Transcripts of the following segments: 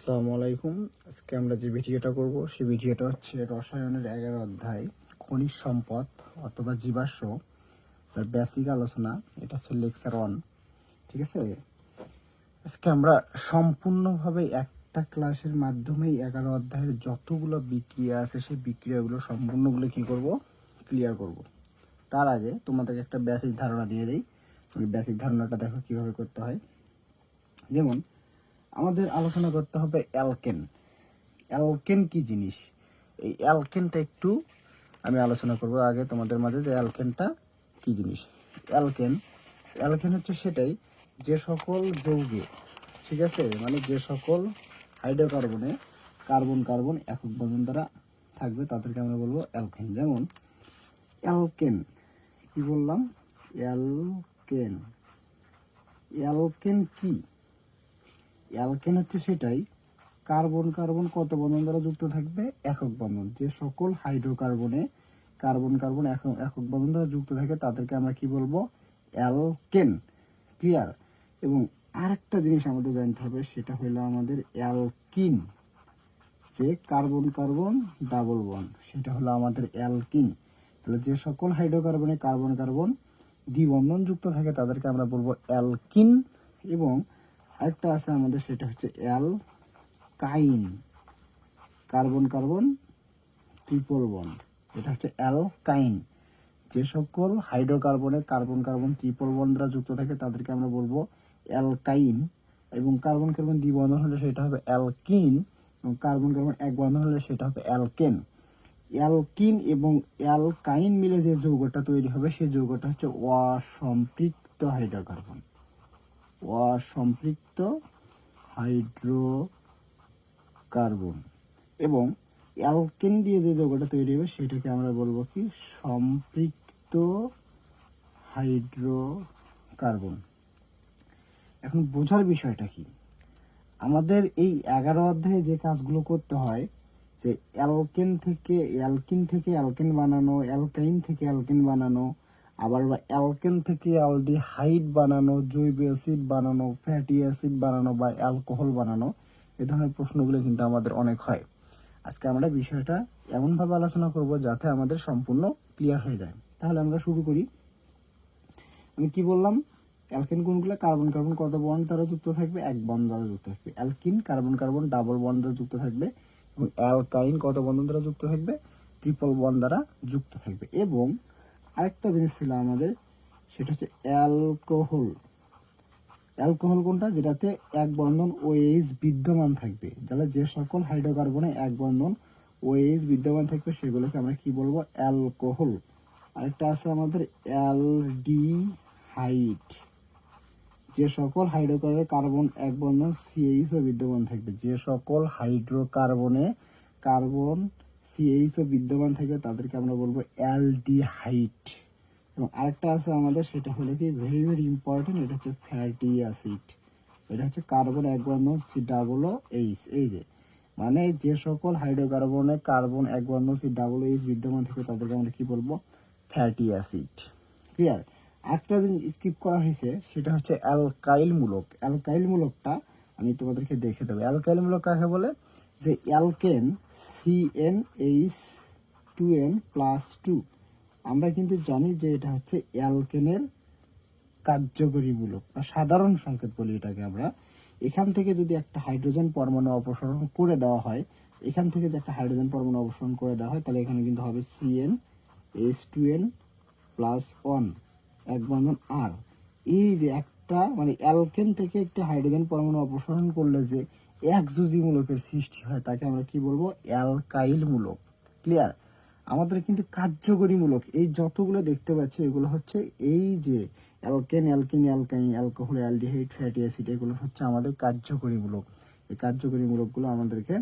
আসসালামু আলাইকুম। আজকে আমরা যে ভিডিওটা করব সেই ভিডিওটা হচ্ছে রসায়নের 11 অধ্যায় খনিজ সম্পদ অথবা জীবাশ্ম, যার বেসিক আলোচনা। এটা হচ্ছে লেকচার 1। ঠিক আছে, আজকে আমরা সম্পূর্ণভাবে একটা ক্লাসের মাধ্যমেই 11 অধ্যায়ের যতগুলো বিক্রিয়া আছে সেই বিক্রিয়াগুলো সম্পূর্ণগুলো কি করব, ক্লিয়ার করব। তার আগে তোমাদেরকে একটা বেসিক ধারণা দিয়ে দিই। তুমি বেসিক ধারণাটা দেখো কিভাবে করতে হয়। যেমন আমাদের আলোচনা করতে হবে অ্যালকেন। অ্যালকেন কি জিনিস, এই অ্যালকেনটা একটু আমি আলোচনা করব আগে তোমাদের মাঝে, যে অ্যালকেনটা কি জিনিস। অ্যালকেন হচ্ছে সেটাই যে সকল যৌগে, ঠিক আছে, মানে যে সকল হাইড্রোকার্বনে কার্বন কার্বন একক বন্ধন দ্বারা থাকবে তাদেরকে আমরা বলবো অ্যালকেন। যেমন অ্যালকেন কি বললাম, অ্যালকেন। অ্যালকেন কি, অ্যালকেন হচ্ছে সেটাই কার্বন কার্বন কত বন্ধন দ্বারা যুক্ত থাকবে, একক বন্ধন। যে সকল হাইড্রোকার্বনে কার্বন কার্বন একক বন্ধন দ্বারা যুক্ত থাকে তাদেরকে আমরা কি বলবো, অ্যালকেন। ক্লিয়ার? এবং আরেকটা জিনিস আমাদের জানতে হবে, সেটা হলো আমাদের অ্যালকিন। যে কার্বন কার্বন ডাবল বন্ড, সেটা হলো আমাদের অ্যালকিন। তাহলে যে সকল হাইড্রোকার্বনে কার্বন কার্বন দ্বিবন্ধন যুক্ত থাকে তাদেরকে আমরা বলবো অ্যালকিন। এবং আরেকটা আছে আমাদের, সেটা হচ্ছে অ্যালকাইন, কার্বন কার্বন ট্রিপল বন্ড, এটা হচ্ছে অ্যালকাইন। যে সকল হাইড্রোকার্বনে কার্বন কার্বন ট্রিপল বন্ড দ্বারা যুক্ত থাকে তাদেরকে আমরা বলবো অ্যালকাইন। এবং কার্বন কার্বন দ্বিবন্ধন হলে সেটা হবে অ্যালকিন, এবং কার্বন কার্বন এক বন্ধন হলে সেটা হবে অ্যালকেন। অ্যালকিন এবং অ্যালকাইন মিলে যে যৌগটা তৈরি হবে সেই যৌগটা হচ্ছে অসম্পৃক্ত হাইড্রোকার্বন। অসম্পৃক্ত হাইড্রোকার্বন। এবং অ্যালকেন দিয়ে যে যৌগটা তৈরি হবে সেটাকে আমরা বলবো কি, সম্পৃক্ত হাইড্রোকার্বন। এখন বোঝার বিষয়টা কি, আমাদের এই 11 অধ্যায়ে যে কাজগুলো করতে হয়, যে অ্যালকিন থেকে অ্যালকেন বানানো, অ্যালকাইন থেকে অ্যালকেন বানানো, আবার অ্যালকেন থেকে অ্যালডিহাইড বানানো, জৈব অ্যাসিড বানানো, ফ্যাটি অ্যাসিড বানানো বা অ্যালকোহল বানানো, এ ধরনের প্রশ্নগুলো কিন্তু আমাদের অনেক হয়। আজকে আমরা বিষয়টা এমনভাবে আলোচনা করব যাতে আমাদের সম্পূর্ণ ক্লিয়ার হয়ে যায়। তাহলে আমরা শুরু করি। আমি কি বললাম, অ্যালকেন কোনগুলো, কার্বন কার্বন কত বন্ড দ্বারা যুক্ত থাকবে, এক বন্ড দ্বারা যুক্ত থাকবে। Alkyne carbon carbon double bond দ্বারা যুক্ত থাকবে। এবং অ্যালকাইন কত বন্ধন দ্বারা যুক্ত থাকবে, ট্রিপল বন্ড দ্বারা যুক্ত থাকবে। এবং আরেকটা জিনিস ছিল আমাদের, সেটা হচ্ছে অ্যালকোহল। অ্যালকোহল কোনটা, যেটাতে এক বন্ধন OH বিদ্যমান থাকবে। তাহলে যে সকল হাইড্রোকার্বনে এক বন্ধন OH বিদ্যমান থাকবে সেগুলোকে আমরা কি বলবো, অ্যালকোহল। আরেকটা আছে আমাদের অ্যালডিহাইড। যে সকল হাইড্রোকার্বনে কার্বন এক বন্ধন CH বিদ্যমান থাকবে, যে সকল হাইড্রোকার্বনে কার্বন CH বিদ্যমান থাকবে তাদেরকে আমরা বলবো অ্যালডিহাইড। এবং আরেকটা আছে আমাদের, সেটা হলো কি ভেরি ভেরি ইম্পর্টেন্ট, এটা হচ্ছে ফ্যাটি অ্যাসিড। এটা হচ্ছে কার্বন এক বন্ধন COOH। এই যে মানে যে সকল হাইড্রোকার্বনে কার্বন এক বন্ধন COOH বিদ্যমান থাকে তাদেরকে আমরা কি বলবো, ফ্যাটি অ্যাসিড। ক্লিয়ার? একটা জিনিস স্কিপ করা হয়েছে, সেটা হচ্ছে অ্যালকাইল মূলক। অ্যালকাইল মূলকটা আমি তোমাদেরকে দেখে দেবো। অ্যালকাইল মূলক কাকে বলে, যে অ্যালকেন CnH2n+2, আমরা কিন্তু জানি যে এটা হচ্ছে অ্যালকেনের কার্যকরী মূলক বা সাধারণ সংকেত বলি এটাকে আমরা। এখান থেকে যদি একটা হাইড্রোজেন পরমাণু অপসারণ করে দেওয়া হয়, এখান থেকে যদি একটা হাইড্রোজেন পরমাণু অপসারণ করে দেওয়া হয়, তাহলে এখানে কিন্তু হবে CnH2n+1 এক বন্ধন আর। এই যে একটা মানে অ্যালকেন থেকে একটা হাইড্রোজেন পরমাণু অপসারণ করলে যে একযোজী মূলকের সৃষ্টি হয় তাকে আমরা কি বলবো, অ্যালকাইল মূলক। ক্লিয়ার? আমাদের কিন্তু কার্যকরী মূলক এই যতগুলো দেখতে পাচ্ছি এগুলো হচ্ছে এই যে alkane, alkyne, অ্যালকাইন, alcohol, aldehyde, fatty acid, এগুলো হচ্ছে আমাদের কার্যকরী মূলক। এই কার্যকরী মূলকগুলো আমাদেরকে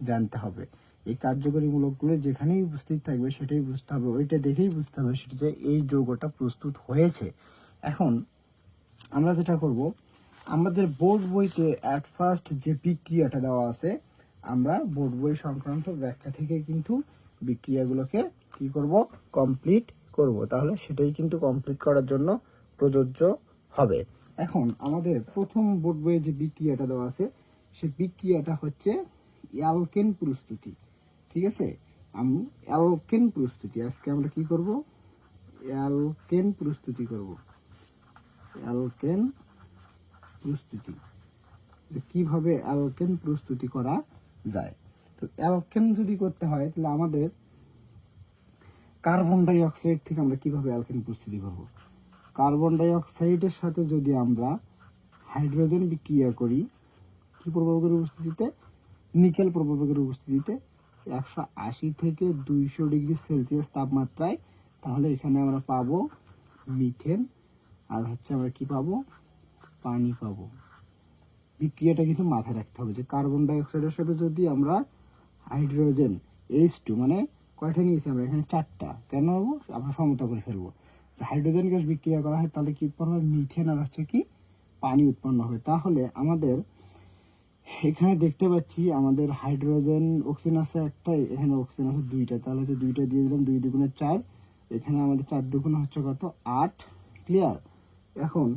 জানতে হবে। এই কার্যকরী মূলকগুলো যেখানেই উপস্থিত থাকবে সেটাই বুঝতে হবে, ওইটা দেখেই বুঝতে হবে সেটা যে এই যৌগটা প্রস্তুত হয়েছে। এখন আমরা যেটা করব, আমাদের বোর্ড বইতে অ্যাট ফার্স্ট যে বিক্রিয়াটা দেওয়া আছে, আমরা বোর্ড বই সংক্রান্ত ব্যাখ্যা থেকে কিন্তু বিক্রিয়াগুলোকে কি করব, কমপ্লিট করব। তাহলে সেটাই কিন্তু কমপ্লিট করার জন্য প্রযোজ্য হবে। এখন আমাদের প্রথম বোর্ড বইয়ে যে বিক্রিয়াটা দেওয়া আছে সে বিক্রিয়াটা হচ্ছে অ্যালকেন প্রস্তুতি। ঠিক আছে, আমি অ্যালকেন প্রস্তুতি, আজকে আমরা কি করব, অ্যালকেন প্রস্তুতি করব। অ্যালকেন প্রস্তুতি, যে কিভাবে অ্যালকেন প্রস্তুতি করা যায়। তো অ্যালকেন যদি করতে হয় তাহলে আমাদের কার্বন ডাই অক্সাইড থেকে আমরা কিভাবে অ্যালকেন প্রস্তুতি করব। কার্বন ডাই অক্সাইডের সাথে যদি আমরা হাইড্রোজেন বিক্রিয়া করি, কি প্রভাবকের উপস্থিতিতে, নিকেল প্রভাবকের উপস্থিতিতে 180 থেকে 200 ডিগ্রি সেলসিয়াস তাপমাত্রায়, তাহলে এখানে আমরা পাবো মিথেন, আর হচ্ছে আমরা কি পাবো, পানি পাবো। বিক্রিয়াটা কিন্তু মাথায় রাখতে হবে যে কার্বন ডাই অক্সাইডের সাথে যদি আমরা হাইড্রোজেন H2, মানে কয়টা নিয়েছি আমরা এখানে 4টা, কেন হবো আমরা সমতা করে ফেলবো, যে হাইড্রোজেন গ্যাস বিক্রিয়া করা হয় তাহলে কি উৎপন্ন হবে, মিথেন আর হচ্ছে কি পানি উৎপন্ন হবে। তাহলে আমাদের এখানে দেখতে পাচ্ছি আমাদের হাইড্রোজেন অক্সিজেন আছে একটা, এখানে অক্সিজেন আছে 2টা, তাহলে হচ্ছে 2টা দিয়ে দিলাম, 2 দুগুণে 4, এখানে আমাদের 4 দুগুণে হচ্ছে কত, 8। ক্লিয়ার। এখন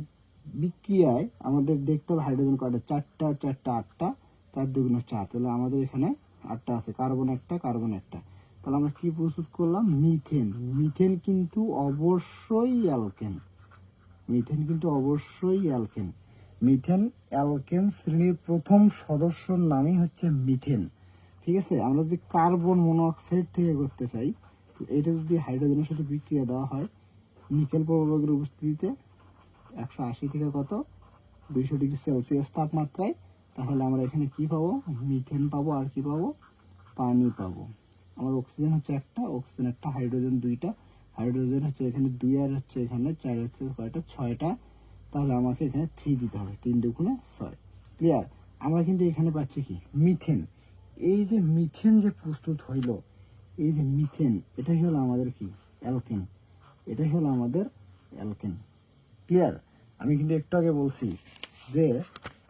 বিক্রিয়ায় আমাদের দেখতে হবে হাইড্রোজেন কয়টা, 4টা, 4টা 8টা, 4 দুগুণে 4, তাহলে আমাদের এখানে 8টা আছে, কার্বন একটা, কার্বন একটা, তাহলে আমরা কি প্রস্তুত করলাম, মিথেন। মিথেন কিন্তু অবশ্যই অ্যালকেন, মিথেন কিন্তু অবশ্যই অ্যালকেন। মিথেন অ্যালকেন শ্রেণীর প্রথম সদস্যর নামই হচ্ছে মিথেন। ঠিক আছে, আমরা যদি কার্বন মনোঅক্সাইড থেকে করতে চাই, তো এটা যদি হাইড্রোজেনের সাথে বিক্রিয়া দেওয়া হয় নিকেল প্রভাবকের উপস্থিতিতে 180 থেকে কত 200 ডিগ্রি সেলসিয়াস তাপমাত্রায়, তাহলে আমরা এখানে কি পাবো, মিথেন পাবো, আর কি পাবো, পানি পাবো। আমার অক্সিজেন হচ্ছে একটা, অক্সিজেন একটা, হাইড্রোজেন 2টা, হাইড্রোজেন হচ্ছে এখানে 2, আর হচ্ছে এখানে 4, হচ্ছে কয়টা, 6টা, তাহলে আমাকে এখানে 3 দিতে হবে, 3 দুগুণে 6। ক্লিয়ার। আমরা কিন্তু এখানে পাচ্ছি কি, মিথেন। এই যে মিথেন যে প্রস্তুত হইল, এই যে মিথেন, এটাই হলো আমাদের কি, অ্যালকেন, এটাই হলো আমাদের অ্যালকেন। ক্লিয়ার। আমি কিন্তু একটু আগে বলছি যে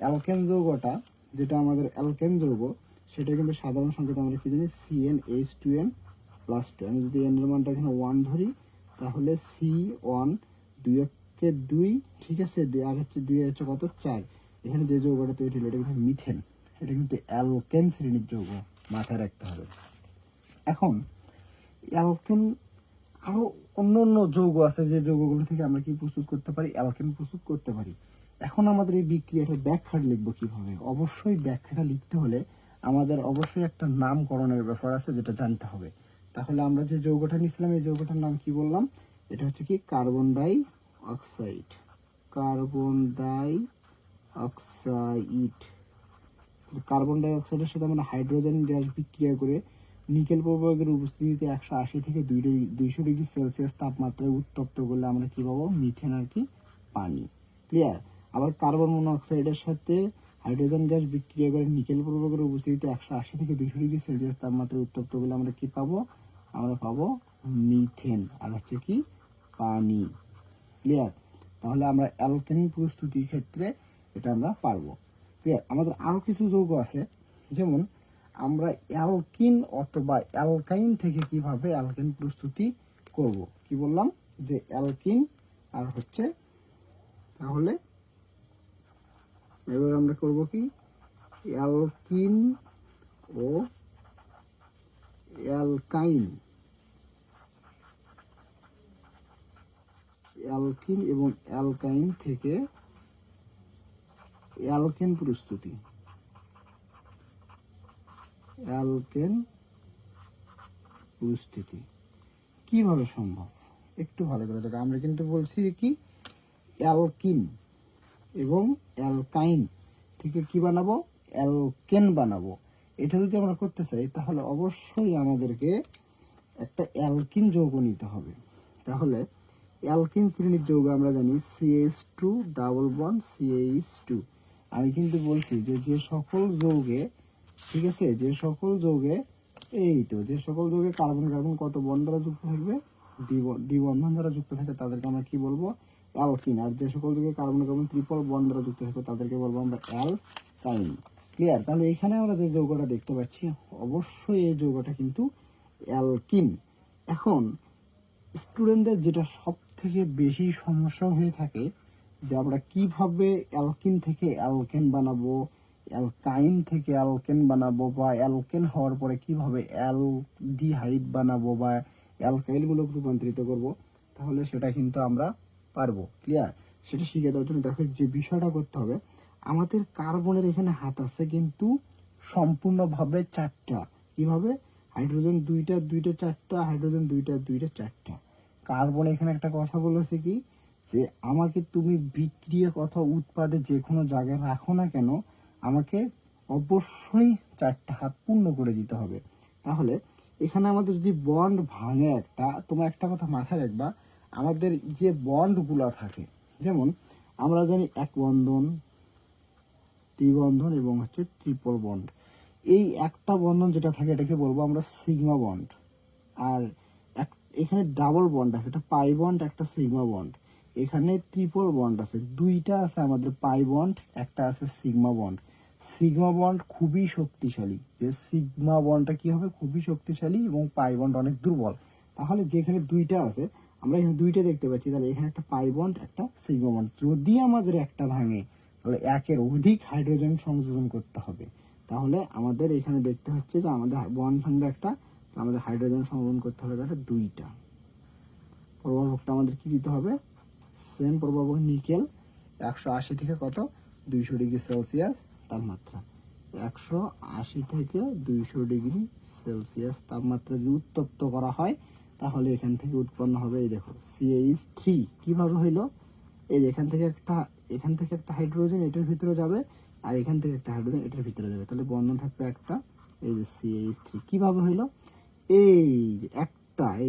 অ্যালকেন যৌগটা, যেটা আমাদের অ্যালকেন যৌগ, সেটা কিন্তু সাধারণ সংকেত আমরা কি জানি, CnH2n+2। আমি যদি n এর মানটা এখানে 1 ধরি, তাহলে C1, 2 2, ঠিক আছে, 2 আর হচ্ছে 2 হচ্ছে কত, 4। এখানে যে যৌগটা তৈরি হলো এটা কিন্তু মিথেন, এটা কিন্তু অ্যালকেন শ্রেণীর যৌগ, মাথায় রাখতে হবে। এখন অ্যালকেন আরো অন্য অন্য যৌগ আছে, যে যৌগগুলো থেকে আমরা কি প্রস্তুত করতে পারি, অ্যালকেন প্রস্তুত করতে পারি। এখন আমাদের এই বিক্রিয়াটার ব্যাখ্যাটা লিখবো কিভাবে, অবশ্যই ব্যাখ্যাটা লিখতে হলে আমাদের অবশ্যই একটা নামকরণের ব্যাপার আছে, যেটা জানতে হবে। তাহলে আমরা যে যৌগটা নিয়েছিলাম, এই যৌগটার নাম কি বললাম, এটা হচ্ছে কি carbon die oxide, carbon die oxide. Carbon die অক্সাইডের সাথে আমরা হাইড্রোজেন গ্যাস বিক্রিয়া করে নিকেল প্রভাবকের উপস্থিতিতে 180 থেকে 200 ডিগ্রি সেলসিয়াস তাপমাত্রায় উত্তপ্ত করলে আমরা কি পাবো, মিথেন, আর কি পানি। ক্লিয়ার। আবার কার্বন মনোঅক্সাইডের সাথে হাইড্রোজেন গ্যাস বিক্রিয়া করে নিকেল প্রভাবকের উপস্থিতিতে 180 থেকে 200 ডিগ্রি সেলসিয়াস তাপমাত্রায় উত্তপ্ত করলে আমরা কি পাবো, আমরা পাবো মিথেন, আর হচ্ছে কি পানি। ক্লিয়ার। তাহলে আমরা অ্যালকেন প্রস্তুতির ক্ষেত্রে এটা আমরা পারবো। ক্লিয়ার। আমাদের আরো কিছু যৌগ আছে, যেমন আমরা অ্যালকিন অথবা অ্যালকাইন থেকে কিভাবে অ্যালকেন প্রস্তুতি করব। কি বললাম, যে অ্যালকিন আর হচ্ছে, তাহলে এবার আমরা করব কি, অ্যালকিন ও অ্যালকাইন, অ্যালকিন এবং অ্যালকাইন থেকে অ্যালকেন প্রস্তুতি, অ্যালকেন প্রস্তুতি কিভাবে সম্ভব, একটু ভালো করে দেখো। আমরা কিন্তু বলছি কি, অ্যালকিন এবং অ্যালকাইন থেকে কি বানাবো, অ্যালকেন বানাবো। এটা যদি আমরা করতে চাই তাহলে অবশ্যই আমাদেরকে একটা অ্যালকিন যৌগ নিতে হবে। তাহলে অ্যালকিন শ্রেণীর যৌগ আমরা জানি CH2 ডাবল বন্ড CH2। আমি কিন্তু বলছি যে যে সকল যৌগে, ঠিক আছে, যে সকল যৌগে, এই তো যে সকল যৌগে কার্বন কার্বন কত বন্ড দ্বারা যুক্ত থাকবে, দ্বিবন্ধন দ্বারা যুক্ত থাকে, তাদেরকে আমরা কি বলবো, অ্যালকিন। আর যে সকল যৌগে কার্বন কার্বন ট্রিপল বন্ড দ্বারা যুক্ত থাকবে তাদেরকে বলবো আমরা অ্যালকাইন। ক্লিয়ার। তাহলে এখানে আমরা যে যৌগটা দেখতে পাচ্ছি, অবশ্যই এই যৌগটা কিন্তু অ্যালকিন। এখন স্টুডেন্টদের যেটা সব থেকে বেশি সমস্যা হয়ে থাকে, যে আমরা কিভাবে অ্যালকিন থেকে অ্যালকেন বানাবো, অ্যালকাইন থেকে অ্যালকেন বানাবো বা অ্যালকেন হওয়ার পরে কিভাবে অ্যালডিহাইড বানাবো বা অ্যালকাইলগুলোকে রূপান্তরিত করব, তাহলে সেটা কিন্তু আমরা পারবো। ক্লিয়ার? সেটা শিখে দেওয়ার জন্য দেখো যে বিষয়টা করতে হবে, আমাদের কার্বনের এখানে হাত আছে কিন্তু সম্পূর্ণভাবে চারটা। কিভাবে? হাইড্রোজেন দুইটা দুইটা চারটা, হাইড্রোজেন দুইটা দুইটা চারটা। কার্বন এখানে একটা কথা বলেছে কি, যে আমাকে তুমি বিক্রিয়া কথা উৎপাদে যে কোনো জায়গায় রাখো না কেন, আমাকে অবশ্যই চারটা হাত পূর্ণ করে দিতে হবে। তাহলে এখানে আমাদের যদি বন্ড ভাঙে একটা, তোমার একটা কথা মাথায় রাখবা, আমাদের যে বন্ডগুলো থাকে, যেমন আমরা জানি এক বন্ধন, দ্বিবন্ধন এবং হচ্ছে ট্রিপল বন্ড। এই একটা বন্ধন যেটা থাকে এটাকে বলবো আমরা সিগমা বন্ড। আর এখানে ডাবল বন্ড আছে, একটা পাই বন্ড একটা সিগমা বন্ড। এখানে ট্রিপল বন্ড আছে, দুইটা আছে আমাদের পাই বন্ড, একটা আছে সিগমা বন্ড। সিগমা বন্ড খুবই শক্তিশালী, যে সিগমা বন্ডটা কি হবে, খুবই শক্তিশালী, এবং পাই বন্ড অনেক দুর্বল। তাহলে যেখানে দুইটা আছে, আমরা এখানে দুইটা দেখতে পাচ্ছি, তাহলে এখানে একটা পাই বন্ড একটা সিগমা বন্ড। যদি আমাদের একটা ভাঙে তাহলে একের অধিক হাইড্রোজেন সংযোজন করতে হবে। তাহলে আমাদের এখানে দেখতে হচ্ছে যে আমাদের বন্ড ভাঙবে একটা, আমাদের হাইড্রোজেন সংযোজন করতে হবে একটা দুইটা। প্রভাবকটা আমাদের কি দিতে হবে, সেম প্রভাবক নিকেল 180 থেকে কত 200 ডিগ্রি সেলসিয়াস তাপমাত্রা। 180 থেকে 200 ডিগ্রি সেলসিয়াস তাপমাত্রা যদি উত্তপ্ত করা হয়, তাহলে এখান থেকে উৎপন্ন হবে, এই দেখো CH3। কিভাবে হইলো, এই এখান থেকে একটা হাইড্রোজেন এটার ভিতরে যাবে, আর এখান থেকে একটা হাইড্রোজেন এটার ভিতরে যাবে, তাহলে বন্ধন থাকবে একটা, এই যে CH3। কিভাবে হইলো, এই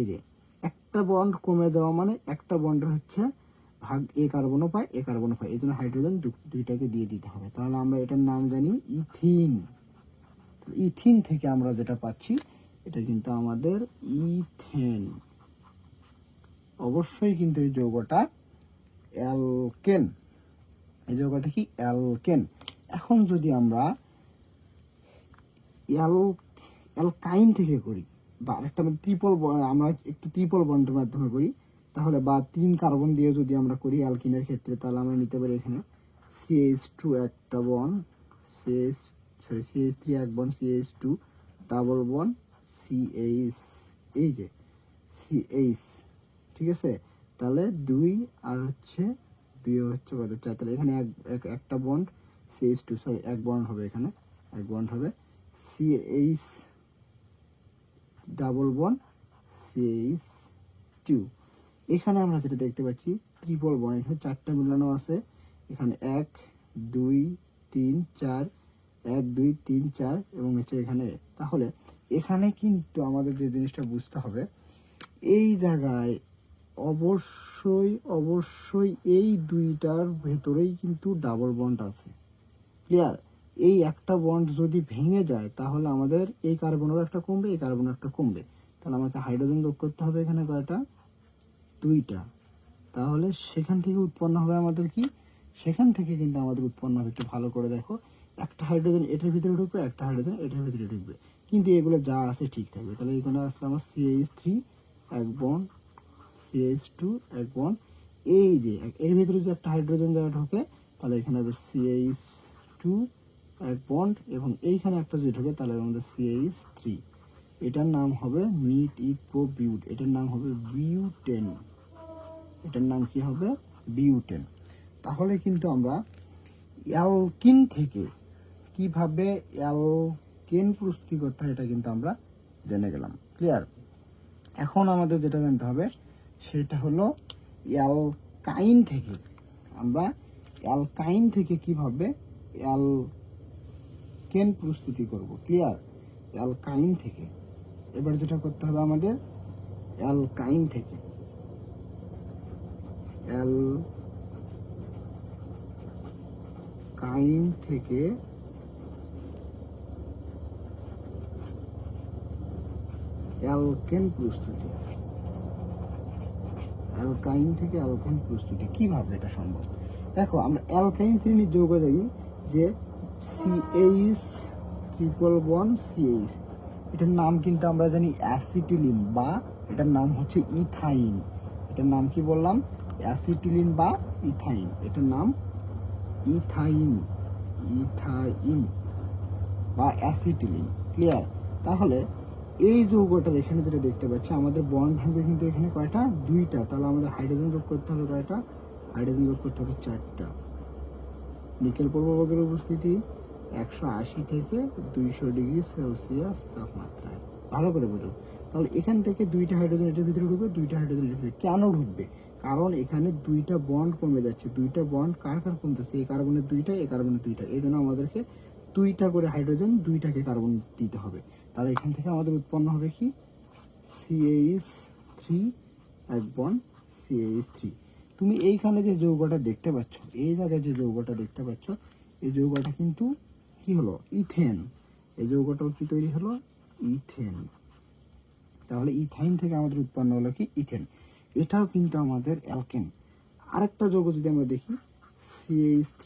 যে একটা বন্ড কমে যাওয়া মানে একটা বন্ডের হচ্ছে ভাগ এ কার্বনও পায় এ কার্বনও পায়, এই জন্য হাইড্রোজেন দুইটাকে দিয়ে দিতে হবে। তাহলে আমরা এটার নাম জানি ইথিন। ইথিন থেকে আমরা যেটা পাচ্ছি এটা কিন্তু আমাদের ইথেন। অবশ্যই কিন্তু এই যৌগটা অ্যালকেন, এই যৌগটা কি অ্যালকেন। এখন যদি আমরা অ্যালকাইন থেকে করি, বা আরেকটা আমরা একটু ট্রিপল বন্ডের মাধ্যমে করি, তাহলে বা 3 কার্বন দিয়ে যদি আমরা করি অ্যালকিনের ক্ষেত্রে, তাহলে আমরা নিতে পারি এখানে CH2 একটা বন্ড, CH3 এক bond, CH2 double bond, CH, এই যে CH, ঠিক আছে। তাহলে 2 আর হচ্ছে 2 হচ্ছে কত 4, তাহলে এখানে একটা বন্ড CH2, সরি এক বন্ড হবে, এখানে এক বন্ড হবে CH ডাবল বন্ড CH2। এখানে আমরা যেটা দেখতে পাচ্ছি ট্রিপল বন্ড, এখানে চারটা মিলানো আছে, এখানে 1 2 3 4, 1 2 3 4 এবং হচ্ছে এখানে। তাহলে এখানে কিন্তু আমাদের যে জিনিসটা বুঝতে হবে, এই জায়গায় অবশ্যই এই দুইটার ভেতরেই কিন্তু ডাবল বন্ড আছে। ক্লিয়ার? এই একটা বন্ড যদি ভেঙে যায়, তাহলে আমাদের এই কার্বনের একটা কমবে, এই কার্বনের একটা কমবে, তাহলে আমাকে হাইড্রোজেন যোগ করতে হবে এখানে কয়টা, দুইটা। তাহলে সেখান থেকে উৎপন্ন হবে আমাদের কি, সেখান থেকে কিন্তু আমাদের উৎপন্ন হবে, একটু ভালো করে দেখো, একটা হাইড্রোজেন এটার ভিতরে ঢুকবে, একটা হাইড্রোজেন এটার ভিতরে ঢুকবে, কিন্তু এগুলো যা আছে ঠিক থাকবে। তাহলে এখানে আসলে আমার CH3 এক বন্ড, CH2 এক বন্ড, এই যে এর ভিতরে যে একটা হাইড্রোজেন যারা ঢোকে, তাহলে এখানে হবে CH2 এক বন্ড, এবং এইখানে একটা যদি ঢোকে তাহলে আমাদের CH3। এটার নাম হবে বিউট, এটার নাম হবে বিউটেন, এটার নাম কি হবে, বিউটেন। তাহলে কিন্তু আমরা অ্যালকিন থেকে কিভাবে অ্যালকেন প্রস্তুতি করতে হয় এটা কিন্তু আমরা জেনে গেলাম। ক্লিয়ার? এখন আমাদের যেটা জানতে হবে সেটা হলো অ্যালকাইন থেকে কিভাবে অ্যালকেন প্রস্তুতি করব। ক্লিয়ার? অ্যালকাইন থেকে এবার যেটা করতে হবে আমাদের, অ্যালকাইন থেকে অ্যালকেন প্রস্তুতি, কিভাবে এটা সম্ভব। দেখো আমরা অ্যালকাইন শ্রেণীর যৌগ জানি যে CH ট্রিপল বন্ড CH, এটার নাম কিন্তু আমরা জানি অ্যাসিটিলিন, বা এটার নাম হচ্ছে ইথাইন। এটার নাম কি বললাম, অ্যাসিটিলিন বা ইথাইন, এটার নাম ইথাইন। ইথাইন বা অ্যাসিটিলিন। ক্লিয়ার? তাহলে এই যৌগটার এখানে যেটা দেখতে পাচ্ছি, আমাদের বন্ড ভাঙবে কিন্তু এখানে কয়টা? দুইটা। তাহলে আমাদের হাইড্রোজেন যোগ করতে হবে কয়টা? হাইড্রোজেন যোগ করতে হবে 4টা। নিকেল প্রভাবকের উপস্থিতি 180 থেকে 200 ডিগ্রি সেলসিয়াস তাপমাত্রায়। ভালো করে বোঝো। তাহলে এখান থেকে দুইটা হাইড্রোজেন এটার ভিতরে ঢুকবে, দুইটা হাইড্রোজেন এটার ভিতরে। কেন ঢুকবে? কারণ এখানে দুইটা বন্ড কমে যাচ্ছে। দুইটা বন্ড কার কার কমতেছে? এই কার্বনের দুইটা, এই কার্বনের দুইটা। এই জন্য আমাদেরকে দুইটা করে হাইড্রোজেন, দুইটাকে কার্বন দিতে হবে। তাহলে এখান থেকে আমাদের উৎপন্ন হবে কি? CH3 এক বন্ড CH3। তুমি এইখানে যে যৌগটা দেখতে পাচ্ছ, এই জায়গায় যে যৌগটা দেখতে পাচ্ছ, এই যৌগটা কিন্তু কি হলো? ইথেন। এই যৌগটাও কি তৈরি হলো? ইথেন। তাহলে ইথাইন থেকে আমাদের উৎপন্ন হলো কি? ইথেন। এটাও কিন্তু আমাদের অ্যালকেন। আরেকটা যৌগ যদি আমরা দেখি, CH3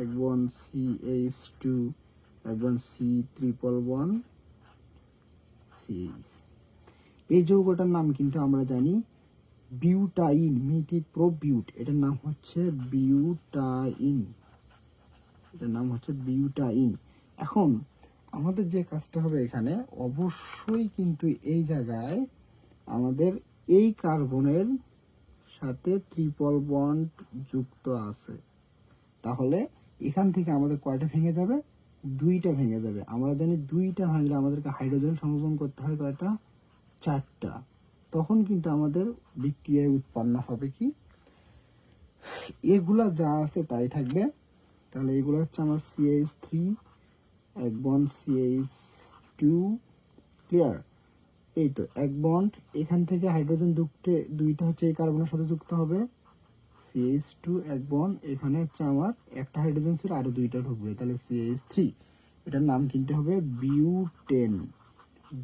এক বন্ড CH2 এক বন্ড C111 CH। এই যৌগটার নাম কিন্তু আমরা জানি বিউটাইন, মিথিপ্রোবিউট। এটার নাম হচ্ছে বিউটাইন। এটার নাম হচ্ছে বিউটাইন। এখন আমাদের যে কাজটা হবে এখানে, অবশ্যই কিন্তু এই জায়গায় আমাদের এই কার্বনের সাথে ট্রিপল বন্ড যুক্ত আছে। তাহলে এখান থেকে আমাদের কয়টা ভেঙে যাবে? দুইটা ভেঙে যাবে। আমরা জানি দুইটা ভাঙলে আমাদেরকে হাইড্রোজেন সংযোজন করতে হয় কয়টা? 4টা। তখন কিন্তু আমাদের বিক্রিয়ায় উৎপন্ন হবে কি? এগুলা যা আছে তাই থাকবে। তাহলে এগুলো হচ্ছে আমার CH3 এক বন্ড CH2। ক্লিয়ার? এই তো এক বন্ড, এখান থেকে হাইড্রোজেন যুক্তে দুইটা হচ্ছে এই কার্বনের সাথে যুক্ত হবে, CH2 এক বন্ড। এখানে হচ্ছে আমার একটা হাইড্রোজেন ছিল, আরো দুইটা ঢুকবে, তাহলে CH3। এটার নাম কিনতে হবে বিউটেন।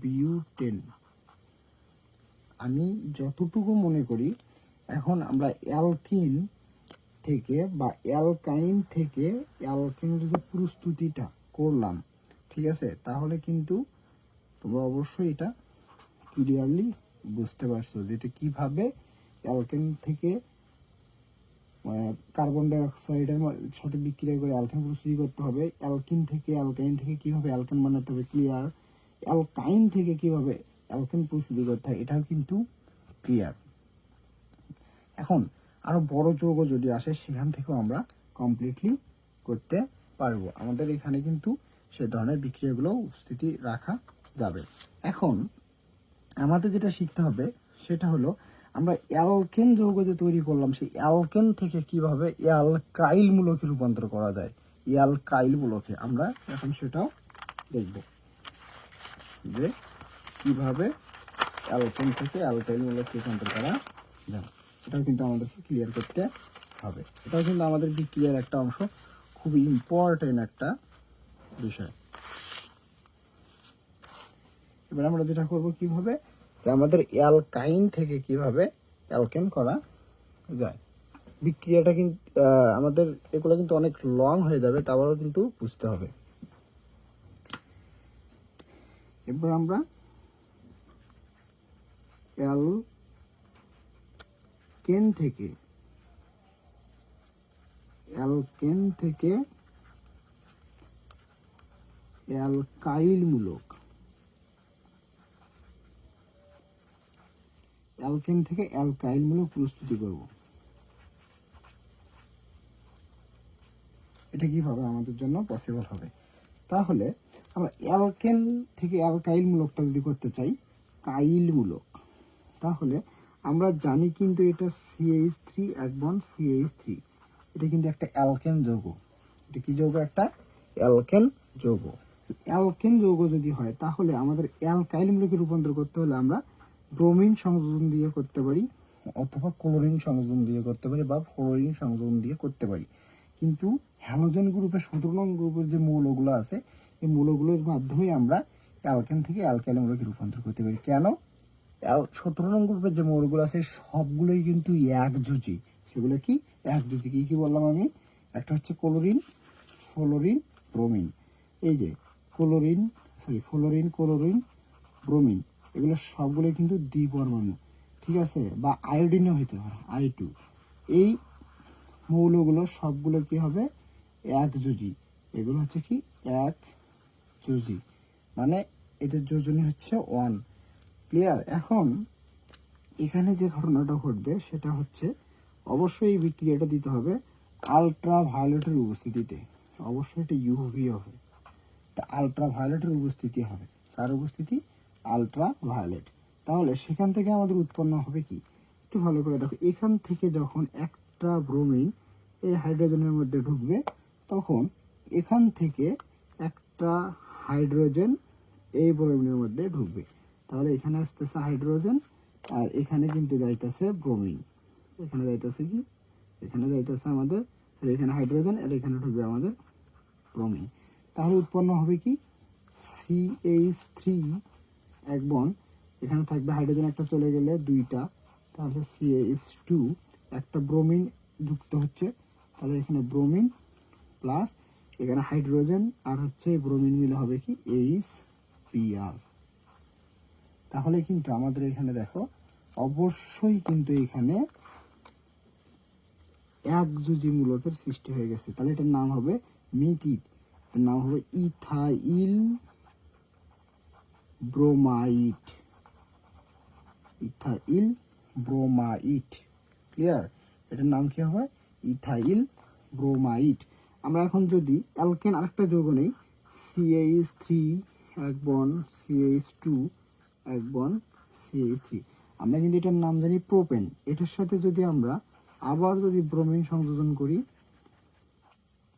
বিউটেন। আমি যতটুকু মনে করি, এখন আমরা অ্যালকিন থেকে বা অ্যালকাইন থেকে অ্যালকেনের যে প্রস্তুতিটা করলাম, ঠিক আছে? তাহলে কিন্তু তোমরা অবশ্যই এটা ক্লিয়ারলি বুঝতে পারছো যে কিভাবে অ্যালকেন থেকে কার্বন ডাই অক্সাইডের সাথে বিক্রিয়া করে অ্যালকেন প্রস্তুতি করতে হবে। অ্যালকিন থেকে অ্যালকাইন থেকে কিভাবে অ্যালকেন বানাতে হবে ক্লিয়ার। অ্যালকাইন থেকে কিভাবে অ্যালকেন প্রস্তুতি করতে হয় এটাও কিন্তু ক্লিয়ার। এখন আরো বড় যৌগ যদি আসে, সেখান থেকেও আমরা কমপ্লিটলি করতে পারবো। আমাদের এখানে কিন্তু সে ধরনের বিক্রিয়াগুলো উপস্থিতি রাখা যাবে। এখন আমাদের যেটা শিখতে হবে সেটা হলো, আমরা অ্যালকেন যৌগ যে তৈরি করলাম, সেই অ্যালকেন থেকে কিভাবে অ্যালকাইল মূলকে রূপান্তর করা যায়। অ্যালকাইল মূলকে আমরা এখন সেটাও দেখব, যে কিভাবে অ্যালকেন থেকে অ্যালকাইল মূলকে রূপান্তর করা যায়। এটাও কিন্তু আমাদেরকে ক্লিয়ার করতে হবে। এটাও কিন্তু আমাদের বিক্রিয়ার একটা অংশ, খুবই ইম্পর্টেন্ট একটা বিষয়। এবার আমরা যেটা করব কিভাবে, যে আমাদের অ্যালকাইন থেকে কিভাবে অ্যালকেন করা যায়। বিক্রিয়াটা কিন্তু আমাদের এগুলো কিন্তু অনেক লং হয়ে যাবে, তারপরেও কিন্তু বুঝতে হবে। এবার আমরা অ্যালকেন থেকে অ্যালকাইল মূলক, অ্যালকেন থেকে অ্যালকাইল মূলক প্রস্তুতি করব। এটা কিভাবে আমাদের জন্য পসিবল হবে? তাহলে আমরা অ্যালকেন থেকে অ্যালকাইল মূলকটা যদি করতে চাই, কাইল মূলক, তাহলে আমরা জানি কিন্তু এটা CH3 এক বন্ড CH3। এটা কিন্তু একটা অ্যালকেন যৌগ। এটা কি যৌগ? একটা অ্যালকেন যৌগ। অ্যালকেন যৌগ যদি হয়, তাহলে আমাদের অ্যালকাইল মূলকে রূপান্তর করতে হলে আমরা ব্রোমিন সংযোজন দিয়ে করতে পারি, অথবা ক্লোরিন সংযোজন দিয়ে করতে পারি, বা ফ্লোরিন সংযোজন দিয়ে করতে পারি। কিন্তু হ্যালোজেন গ্রুপের 17 নং গ্রুপের যে মৌলগুলো আছে, এই মৌলগুলোর মাধ্যমে আমরা অ্যালকেন থেকে অ্যালকাইল মূলকে রূপান্তর করতে পারি। কেন? 17 নং গ্রুপের যে মৌলগুলো আছে সবগুলোই কিন্তু একযোজী। সেগুলো কি? একযোজী। কি কি বললাম আমি? একটা হচ্ছে ক্লোরিন, ফ্লোরিন, ব্রোমিন। এই যে ফ্লোরিন, ক্লোরিন, ব্রোমিন, এগুলো সবগুলো কিন্তু দ্বিপরমাণু, ঠিক আছে? বা আয়োডিনও হইতে পারে, I2। এই মৌলগুলো সবগুলো কি হবে? একযোজী। এগুলো হচ্ছে কি এক যোজি, মানে এদের যোজনী হচ্ছে 1। ক্লিয়ার? এখন এখানে যে ঘটনাটা ঘটবে সেটা হচ্ছে অবশ্যই এই বিক্রিয়াটা দিতে হবে আলট্রা ভায়োলেটের উপস্থিতিতে। অবশ্যই এটা ইউভি হবে, এটা আলট্রা ভায়োলেটের উপস্থিতি হবে। তার উপস্থিতি আলট্রা ভায়োলেট। তাহলে সেখান থেকে আমাদের উৎপন্ন হবে কি, একটু ভালো করে দেখো, এখান থেকে যখন একটা ব্রোমিন এই হাইড্রোজেনের মধ্যে ঢুকবে, তখন এখান থেকে একটা হাইড্রোজেন এই ব্রোমিনের মধ্যে ঢুকবে। তাহলে এখানে আসতেছে হাইড্রোজেন, আর এখানে কিন্তু যাইতেছে ব্রোমিন। এখানে যাইতেছে কি, এখানে যাইতেছে আমাদের, এখানে হাইড্রোজেন, আর এখানে ঢুকবে আমাদের ব্রোমিন। তাহলে উৎপন্ন হবে কি, CH3 এক বন্ড, এখানে থাকবে হাইড্রোজেন একটা চলে গেলে দুইটা, তাহলে CH2 একটা ব্রোমিন যুক্ত হচ্ছে, তাহলে এখানে ব্রোমিন প্লাস এখানে হাইড্রোজেন আর হচ্ছে ব্রোমিন মিলে হবে কি HBr। তাহলে কিন্তু আমাদের এখানে দেখো অবশ্যই কিন্তু এখানে একযোজি মূলকের সৃষ্টি হয়ে গেছে। তাহলে এটার নাম হবে মিথিল, এটার নাম হবে ethyl bromide. Ethyl bromide. Clear? এটার নাম কি হবে ইথাইল ব্রোমাইড। আমরা এখন যদি অ্যালকেন আরেকটা যৌগ নেই, CH3 এক বন্ড, CH2 এক বন্ড, CH3, আমরা কিন্তু এটার নাম জানি প্রোপেন। এটার সাথে যদি আমরা আবার যদি ব্রোমিন সংযোজন করি,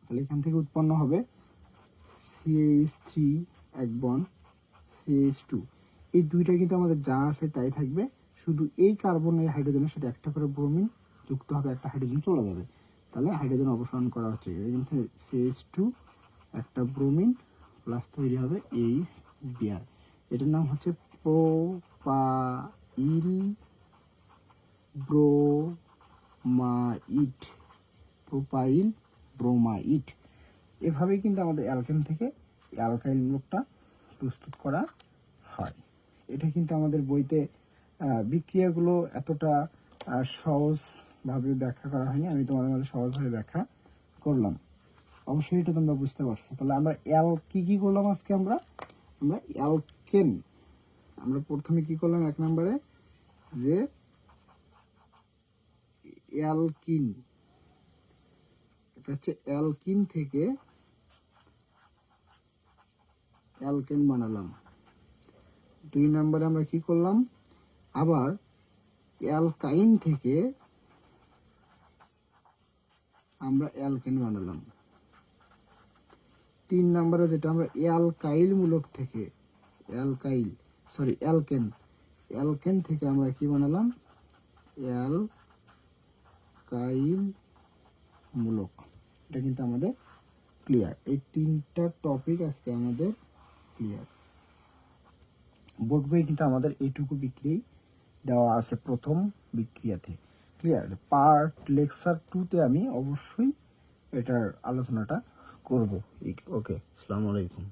তাহলে এখান থেকে উৎপন্ন হবে CH3 এক বন্ড, CH2। এই দুইটা কিন্তু আমাদের যা আছে তাই থাকবে, শুধু এই কার্বন এই হাইড্রোজেনের সাথে একটা করে ব্রোমিন যুক্ত হবে, একটা হাইড্রোজেন চলে যাবে। তাহলে হাইড্রোজেন অপসারণ করা হচ্ছে, CH2 একটা ব্রোমিন প্লাস তৈরি হবে HBr। এটার নাম হচ্ছে প্রোপাইল ব্রোমাইড। Propyl bromide. এভাবেই কিন্তু আমাদের অ্যালকেন থেকে অ্যালকাইল মূলকটা প্রস্তুত করা হয়। এটা কিন্তু আমাদের বইতে বিক্রিয়াগুলো এতটা সহজভাবে ব্যাখ্যা করা হয়নি, আমি তোমাদের মাঝে সহজভাবে ব্যাখ্যা করলাম। অবশ্যই এটা তোমরা বুঝতে পারছো। তাহলে আমরা কি করলাম আজকে, আমরা অ্যালকেন, আমরা প্রথমে কি করলাম, এক নম্বরে যে অ্যালকিন, এটা হচ্ছে অ্যালকিন থেকে অ্যালকেন বানালাম। দুই নম্বরে আমরা কি করলাম, আবার অ্যালকাইন থেকে আমরা অ্যালকেন বানালাম। তিন নম্বরে যেটা আমরা অ্যালকাইল মূলক থেকে অ্যালকেন থেকে আমরা কি বানালাম, অ্যালকাইল মূলক। এটা কিন্তু আমাদের ক্লিয়ার। এই তিনটা টপিক আজকে আমাদের ক্লিয়ার। বোর্ড বই কিন্তু আমাদের এইটুকু বিক্রি দেওয়া আছে প্রথম বিক্রিয়াতে। ক্লিয়ার? পার্ট লেকচার 2-তে আমি অবশ্যই এটার আলোচনাটা করব। ওকে, আসসালামু আলাইকুম।